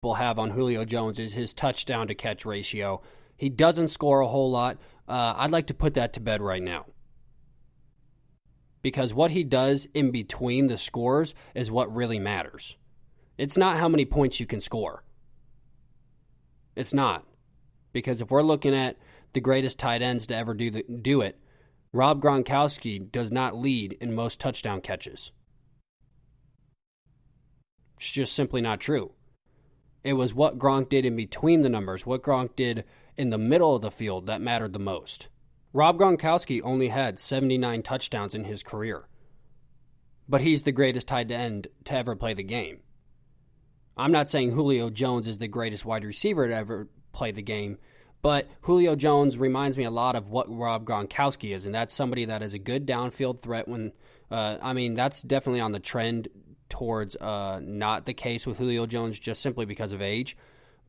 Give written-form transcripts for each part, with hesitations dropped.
people have on Julio Jones is his touchdown to catch ratio. He doesn't score a whole lot. I'd like to put that to bed right now. Because what he does in between the scores is what really matters. It's not how many points you can score. It's not. Because if we're looking at the greatest tight ends to ever do it, Rob Gronkowski does not lead in most touchdown catches. It's just simply not true. It was what Gronk did in between the numbers, what Gronk did in the middle of the field that mattered the most. Rob Gronkowski only had 79 touchdowns in his career, but he's the greatest tight end to ever play the game. I'm not saying Julio Jones is the greatest wide receiver to ever play the game, but Julio Jones reminds me a lot of what Rob Gronkowski is, and that's somebody that is a good downfield threat. That's definitely on the trend towards not the case with Julio Jones just simply because of age,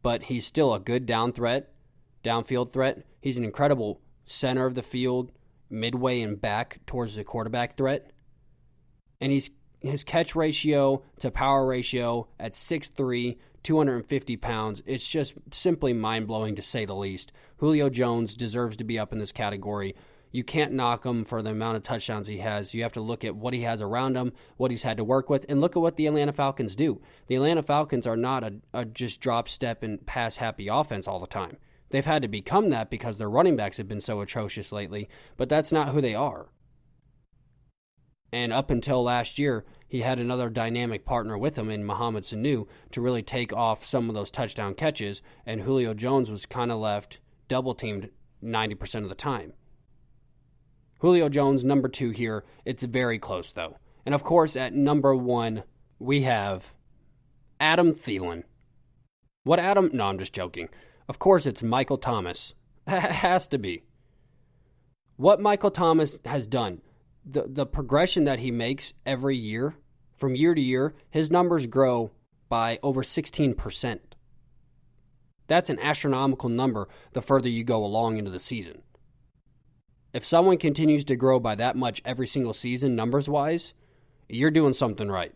but he's still a good downfield threat. He's an incredible center of the field, midway and back towards the quarterback threat. And his catch ratio to power ratio at 6'3", 250 pounds, it's just simply mind-blowing to say the least. Julio Jones deserves to be up in this category. You can't knock him for the amount of touchdowns he has. You have to look at what he has around him, what he's had to work with, and look at what the Atlanta Falcons do. The Atlanta Falcons are not a just drop step and pass happy offense all the time. They've had to become that because their running backs have been so atrocious lately, but that's not who they are. And up until last year, he had another dynamic partner with him in Mohamed Sanu to really take off some of those touchdown catches, and Julio Jones was kind of left double-teamed 90% of the time. Julio Jones, number 2 here. It's very close, though. And, of course, at number 1, we have Adam Thielen. What Adam? No, I'm just joking. Of course, it's Michael Thomas. It has to be. What Michael Thomas has done, the progression that he makes every year, from year to year, his numbers grow by over 16%. That's an astronomical number the further you go along into the season. If someone continues to grow by that much every single season, numbers-wise, you're doing something right.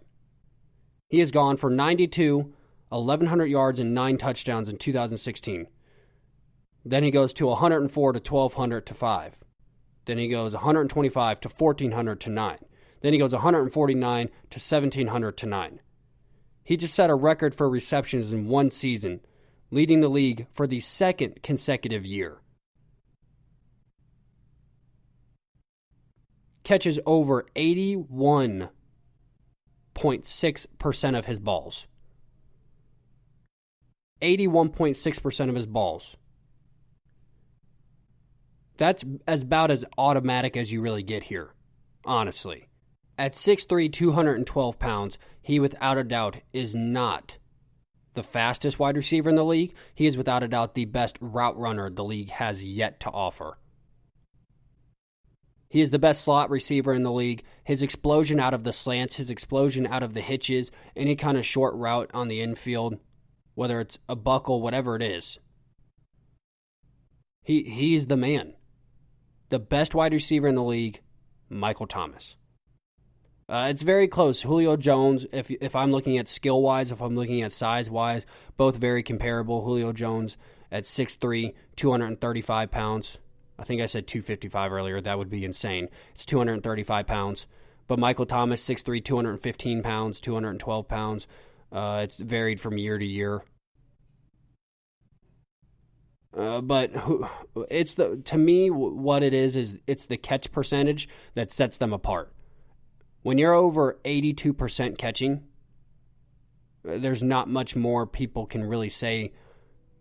He has gone for 92, 1,100 yards, and 9 touchdowns in 2016. Then he goes to 104 to 1,200 to 5. Then he goes 125 to 1,400 to 9. Then he goes 149 to 1,700 to 9. He just set a record for receptions in one season, leading the league for the second consecutive year. Catches over 81.6% of his balls. 81.6% of his balls. That's about as automatic as you really get here, honestly. At 6'3", 212 pounds, he without a doubt is not the fastest wide receiver in the league. He is without a doubt the best route runner the league has yet to offer. He is the best slot receiver in the league. His explosion out of the slants, his explosion out of the hitches, any kind of short route on the infield, whether it's a buckle, whatever it is. He's the man. The best wide receiver in the league, Michael Thomas. It's very close. Julio Jones, if I'm looking at skill-wise, if I'm looking at size-wise, both very comparable. Julio Jones at 6'3", 235 pounds. I think I said 255 earlier. That would be insane. It's 235 pounds. But Michael Thomas, 6'3", 215 pounds, 212 pounds. It's varied from year to year. But it's to me, what it is it's the catch percentage that sets them apart. When you're over 82% catching, there's not much more people can really say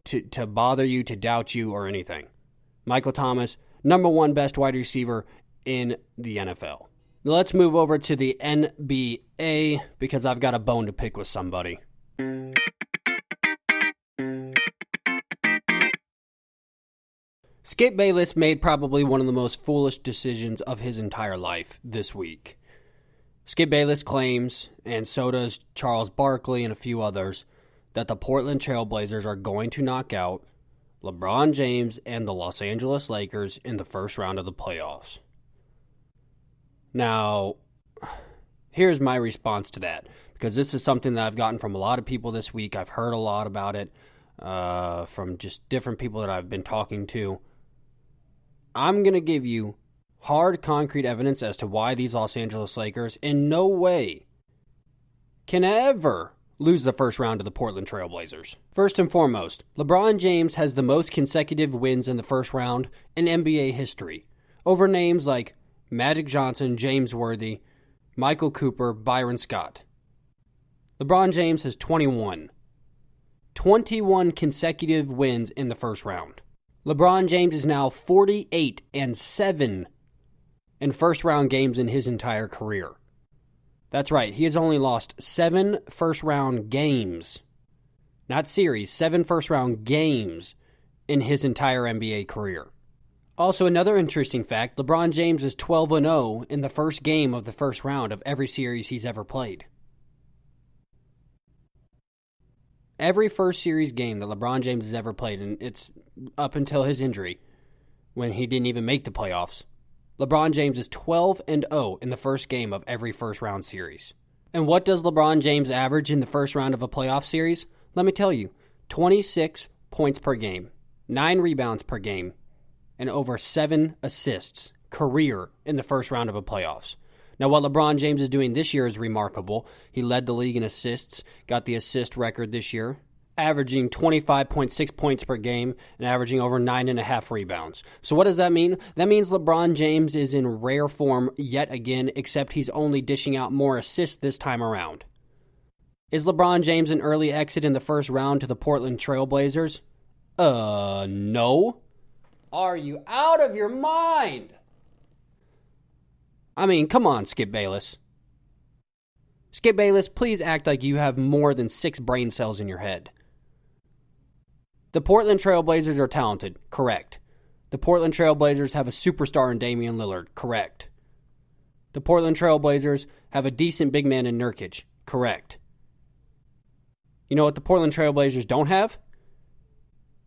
to bother you, to doubt you, or anything. Michael Thomas, number 1 best wide receiver in the NFL. Now let's move over to the NBA because I've got a bone to pick with somebody. Skip Bayless made probably one of the most foolish decisions of his entire life this week. Skip Bayless claims, and so does Charles Barkley and a few others, that the Portland Trail Blazers are going to knock out LeBron James and the Los Angeles Lakers in the first round of the playoffs. Now, here's my response to that. because this is something that I've gotten from a lot of people this week. I've heard a lot about it from just different people that I've been talking to. I'm going to give you hard, concrete evidence as to why these Los Angeles Lakers in no way can ever lose the first round to the Portland Trail Blazers. First and foremost, LeBron James has the most consecutive wins in the first round in NBA history, over names like Magic Johnson, James Worthy, Michael Cooper, Byron Scott. LeBron James has 21 consecutive wins in the first round. LeBron James is now 48-7 in first-round games in his entire career. That's right, he has only lost 7 first-round games. Not series, 7 first-round games in his entire NBA career. Also, another interesting fact, LeBron James is 12-0 in the first game of the first round of every series he's ever played. Every first series game that LeBron James has ever played, and it's up until his injury, when he didn't even make the playoffs, LeBron James is 12-0 in the first game of every first-round series. And what does LeBron James average in the first round of a playoff series? Let me tell you, 26 points per game, 9 rebounds per game, and over 7 assists career in the first round of a playoffs. Now, what LeBron James is doing this year is remarkable. He led the league in assists, got the assist record this year, averaging 25.6 points per game and averaging over 9.5 rebounds. So what does that mean? That means LeBron James is in rare form yet again, except he's only dishing out more assists this time around. Is LeBron James an early exit in the first round to the Portland Trail Blazers? No. Are you out of your mind? I mean, come on, Skip Bayless. Skip Bayless, please act like you have more than 6 brain cells in your head. The Portland Trail Blazers are talented, correct. The Portland Trail Blazers have a superstar in Damian Lillard, correct. The Portland Trail Blazers have a decent big man in Nurkic, correct. You know what the Portland Trail Blazers don't have?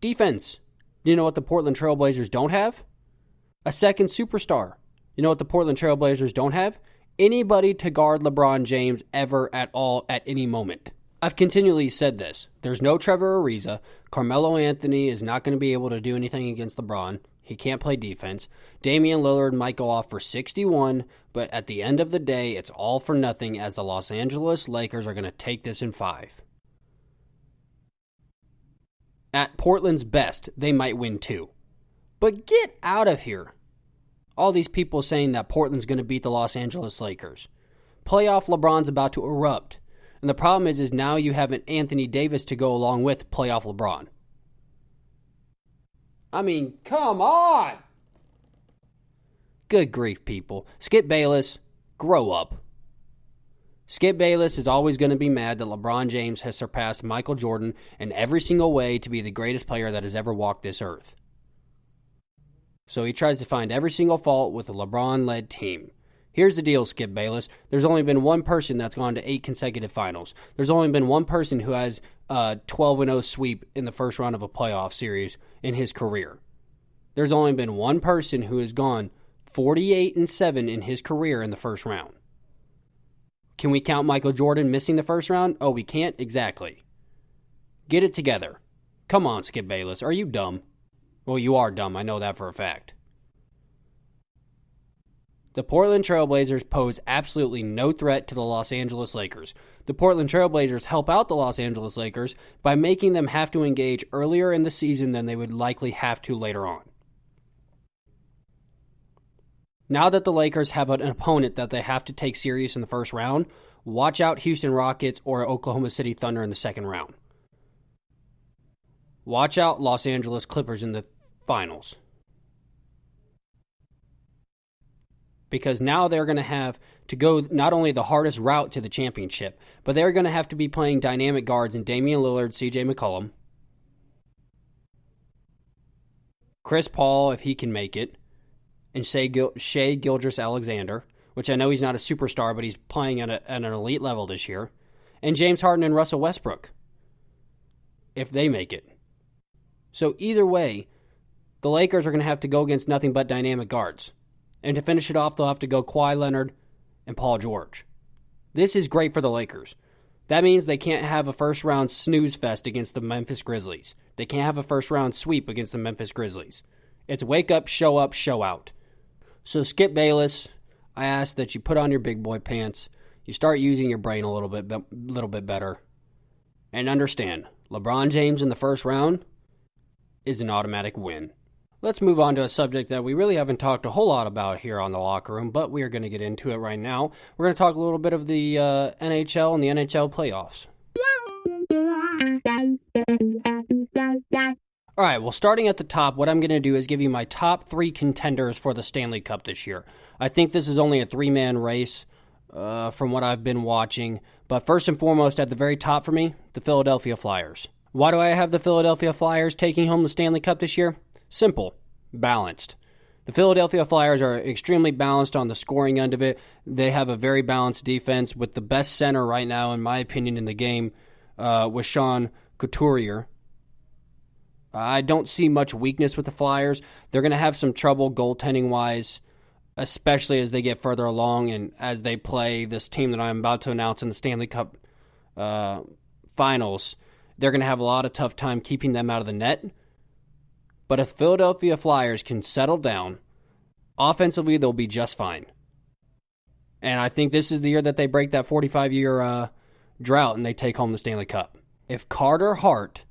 Defense. You know what the Portland Trail Blazers don't have? A second superstar. You know what the Portland Trail Blazers don't have? Anybody to guard LeBron James ever at all at any moment. I've continually said this. There's no Trevor Ariza. Carmelo Anthony is not going to be able to do anything against LeBron. He can't play defense. Damian Lillard might go off for 61, but at the end of the day, it's all for nothing as the Los Angeles Lakers are going to take this in 5. At Portland's best, they might win 2. But get out of here. All these people saying that Portland's going to beat the Los Angeles Lakers. Playoff LeBron's about to erupt. And the problem is now you have an Anthony Davis to go along with playoff LeBron. I mean, come on! Good grief, people. Skip Bayless, grow up. Skip Bayless is always going to be mad that LeBron James has surpassed Michael Jordan in every single way to be the greatest player that has ever walked this earth. So he tries to find every single fault with a LeBron-led team. Here's the deal, Skip Bayless. There's only been one person that's gone to 8 consecutive finals. There's only been one person who has a 12-0 sweep in the first round of a playoff series in his career. There's only been one person who has gone 48-7 in his career in the first round. Can we count Michael Jordan missing the first round? Oh, we can't? Exactly. Get it together. Come on, Skip Bayless. Are you dumb? Well, you are dumb. I know that for a fact. The Portland Trail Blazers pose absolutely no threat to the Los Angeles Lakers. The Portland Trail Blazers help out the Los Angeles Lakers by making them have to engage earlier in the season than they would likely have to later on. Now that the Lakers have an opponent that they have to take serious in the first round, watch out Houston Rockets or Oklahoma City Thunder in the second round. Watch out Los Angeles Clippers in the finals. Because now they're going to have to go not only the hardest route to the championship, but they're going to have to be playing dynamic guards in Damian Lillard, CJ McCollum, Chris Paul, if he can make it, and Shai Gilgeous-Alexander, which I know he's not a superstar, but he's playing at an elite level this year, and James Harden and Russell Westbrook, if they make it. So either way, the Lakers are going to have to go against nothing but dynamic guards. And to finish it off, they'll have to go Kawhi Leonard and Paul George. This is great for the Lakers. That means they can't have a first-round snooze fest against the Memphis Grizzlies. They can't have a first-round sweep against the Memphis Grizzlies. It's wake up, show out. So Skip Bayless, I ask that you put on your big boy pants, you start using your brain a little bit better, and understand, LeBron James in the first round is an automatic win. Let's move on to a subject that we really haven't talked a whole lot about here on The Locker Room, but we are going to get into it right now. We're going to talk a little bit of the NHL and the NHL playoffs. All right, well, starting at the top, what I'm going to do is give you my top 3 contenders for the Stanley Cup this year. I think this is only a 3-man race from what I've been watching, but first and foremost, at the very top for me, the Philadelphia Flyers. Why do I have the Philadelphia Flyers taking home the Stanley Cup this year? Simple. Balanced. The Philadelphia Flyers are extremely balanced on the scoring end of it. They have a very balanced defense with the best center right now, in my opinion, in the game, with Sean Couturier. I don't see much weakness with the Flyers. They're going to have some trouble goaltending-wise, especially as they get further along and as they play this team that I'm about to announce in the Stanley Cup finals. They're going to have a lot of tough time keeping them out of the net. But if Philadelphia Flyers can settle down, offensively they'll be just fine. And I think this is the year that they break that 45-year drought and they take home the Stanley Cup. If Carter Hart,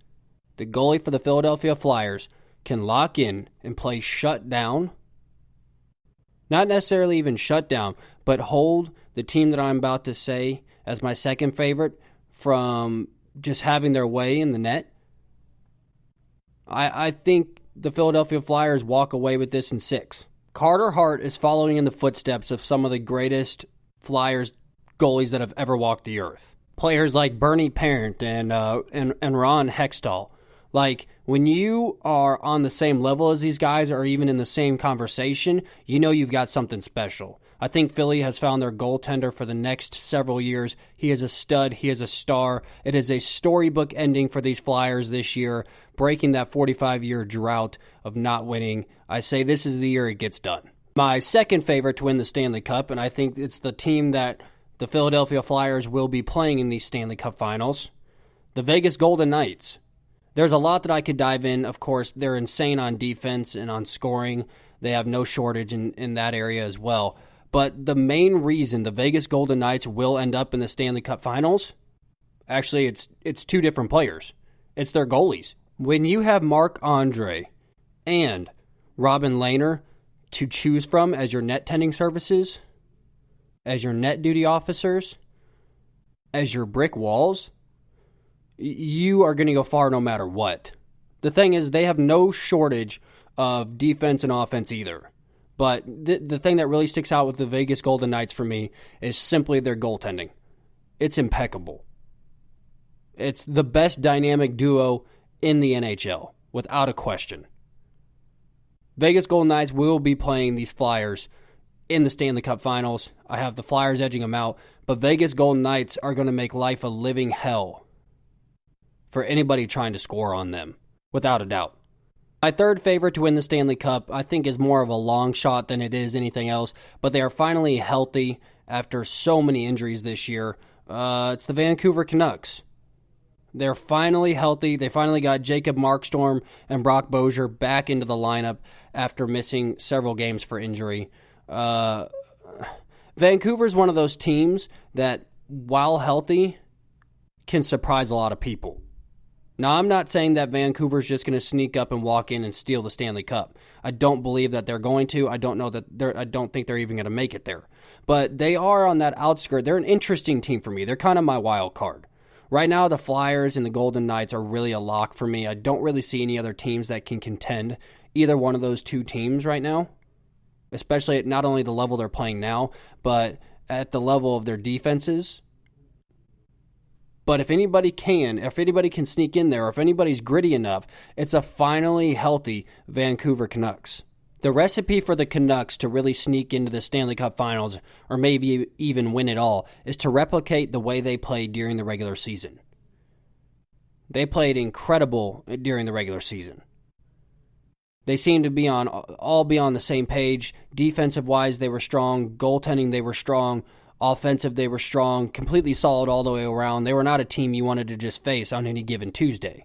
the goalie for the Philadelphia Flyers, can lock in and play shut down, not necessarily even shut down, but hold the team that I'm about to say as my second favorite from just having their way in the net, I think the Philadelphia Flyers walk away with this in 6. Carter Hart is following in the footsteps of some of the greatest Flyers goalies that have ever walked the earth. Players like Bernie Parent and Ron Hextall. Like, when you are on the same level as these guys or even in the same conversation, you know you've got something special. I think Philly has found their goaltender for the next several years. He is a stud. He is a star. It is a storybook ending for these Flyers this year, breaking that 45-year drought of not winning. I say this is the year it gets done. My second favorite to win the Stanley Cup, and I think it's the team that the Philadelphia Flyers will be playing in these Stanley Cup finals, the Vegas Golden Knights. There's a lot that I could dive in. Of course, they're insane on defense and on scoring. They have no shortage in that area as well. But the main reason the Vegas Golden Knights will end up in the Stanley Cup Finals, actually, it's 2 different players. It's their goalies. When you have Marc-Andre and Robin Lehner to choose from as your net tending services, as your net duty officers, as your brick walls, you are going to go far no matter what. The thing is, they have no shortage of defense and offense either. But the thing that really sticks out with the Vegas Golden Knights for me is simply their goaltending. It's impeccable. It's the best dynamic duo in the NHL, without a question. Vegas Golden Knights will be playing these Flyers in the Stanley Cup Finals. I have the Flyers edging them out, but Vegas Golden Knights are going to make life a living hell for anybody trying to score on them, without a doubt. My third favorite to win the Stanley Cup, I think, is more of a long shot than it is anything else, but they are finally healthy after so many injuries this year. It's the Vancouver Canucks. They're finally healthy. They finally got Jacob Markstrom and Brock Boeser back into the lineup after missing several games for injury. Vancouver's one of those teams that, while healthy, can surprise a lot of people. Now, I'm not saying that Vancouver's just going to sneak up and walk in and steal the Stanley Cup. I don't believe that they're going to. I don't think they're even going to make it there. But they are on that outskirt. They're an interesting team for me. They're kind of my wild card. Right now, the Flyers and the Golden Knights are really a lock for me. I don't really see any other teams that can contend either one of those 2 teams right now, especially at not only the level they're playing now, but at the level of their defenses. But if anybody can sneak in there, or if anybody's gritty enough, it's a finally healthy Vancouver Canucks. The recipe for the Canucks to really sneak into the Stanley Cup Finals, or maybe even win it all, is to replicate the way they played during the regular season. They played incredible during the regular season. They seemed to all be on the same page. Defensive-wise, they were strong. Goaltending, they were strong. Offensive, they were strong, completely solid all the way around. They were not a team you wanted to just face on any given Tuesday.